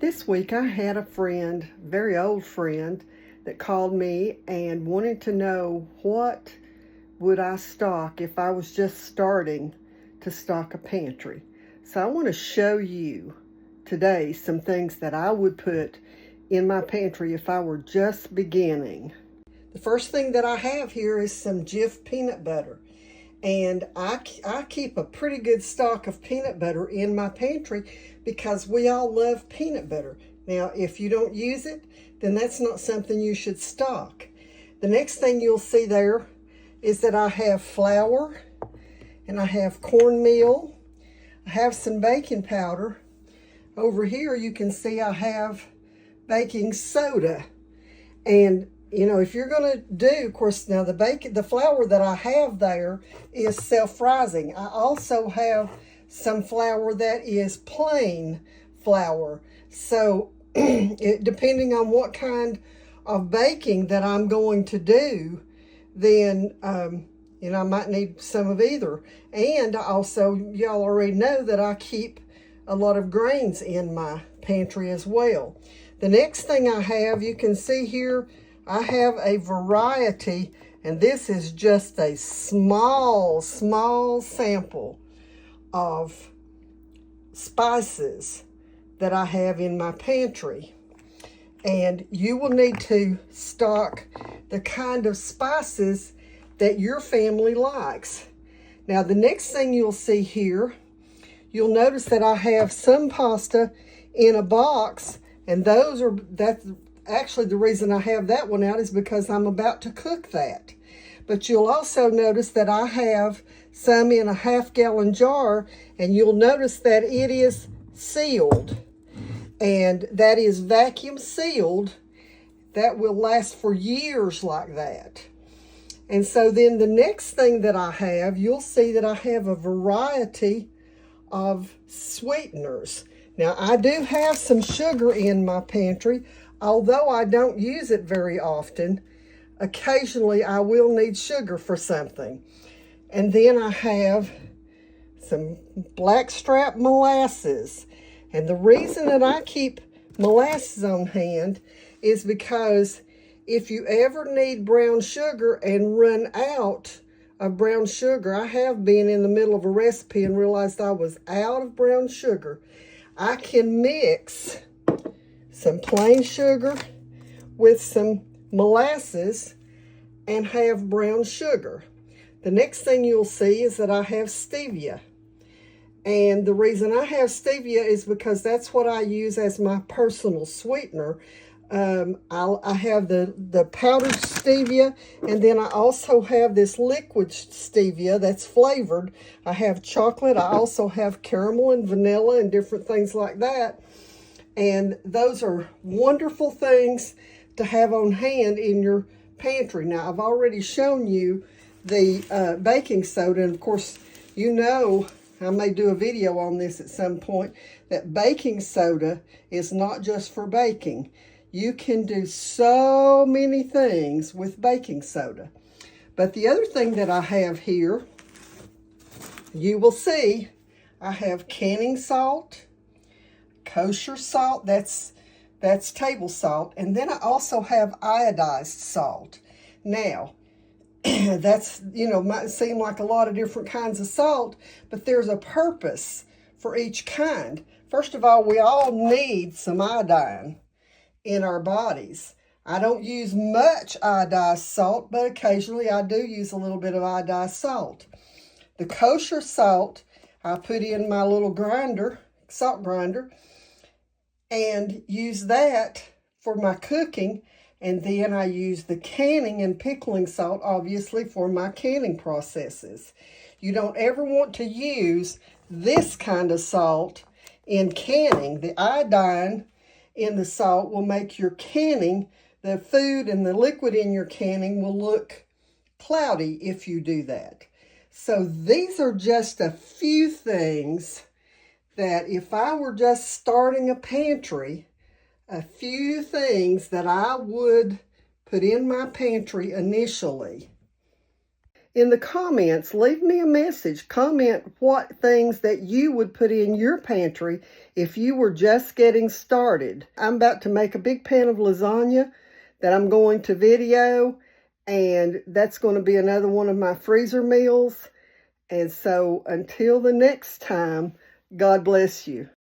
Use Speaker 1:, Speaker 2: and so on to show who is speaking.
Speaker 1: This week I had a friend, very old friend, that called me and wanted to know what would I stock if I was just starting to stock a pantry. So I want to show you today some things that I would put in my pantry if I were just beginning. The first thing that I have here is some Jif peanut butter. And I keep a pretty good stock of peanut butter in my pantry because we all love peanut butter. Now, if you don't use it, then that's not something you should stock. The next thing you'll see there is that I have flour and I have cornmeal. I have some baking powder. Over here you can see I have baking soda. And you know, if you're going to do, of course, now the flour that I have there is self-rising. I also have some flour that is plain flour. So depending on what kind of baking that I'm going to do, then, you know, I might need some of either. And also, y'all already know that I keep a lot of grains in my pantry as well. The next thing I have, you can see here, I have a variety, and this is just a small sample of spices that I have in my pantry. And you will need to stock the kind of spices that your family likes. Now, the next thing you'll see here, you'll notice that I have some pasta in a box, and that's actually the reason I have that one out is because I'm about to cook that. But you'll also notice that I have some in a half-gallon jar, and you'll notice that it is sealed. And that is vacuum sealed. That will last for years like that. And so then the next thing that I have, you'll see that I have a variety of sweeteners. Now, I do have some sugar in my pantry. Although I don't use it very often, occasionally I will need sugar for something. And then I have some blackstrap molasses. And the reason that I keep molasses on hand is because if you ever need brown sugar and run out of brown sugar, I have been in the middle of a recipe and realized I was out of brown sugar, I can mix some plain sugar with some molasses and have brown sugar. The next thing you'll see is that I have stevia. And the reason I have stevia is because that's what I use as my personal sweetener. I have the powdered stevia, and then I also have this liquid stevia that's flavored. I have chocolate. I also have caramel and vanilla and different things like that. And those are wonderful things to have on hand in your pantry. Now, I've already shown you the baking soda. And, of course, you know, I may do a video on this at some point, that baking soda is not just for baking. You can do so many things with baking soda. But the other thing that I have here, you will see, I have canning salt, kosher salt, that's table salt, and then I also have iodized salt. Now, that's, you know, might seem like a lot of different kinds of salt, but there's a purpose for each kind. First of all, we all need some iodine in our bodies. I don't use much iodized salt, but occasionally I do use a little bit of iodized salt. The kosher salt, I put in my little grinder, salt grinder, and use that for my cooking. And then I use the canning and pickling salt, obviously, for my canning processes. You don't ever want to use this kind of salt in canning. The iodine in the salt will make your canning, the food and the liquid in your canning will look cloudy if you do that. So these are just a few things that if I were just starting a pantry, a few things that I would put in my pantry initially. in the comments, leave me a message. Comment what things that you would put in your pantry if you were just getting started. I'm about to make a big pan of lasagna that I'm going to video, and that's going to be another one of my freezer meals. And so until the next time, God bless you.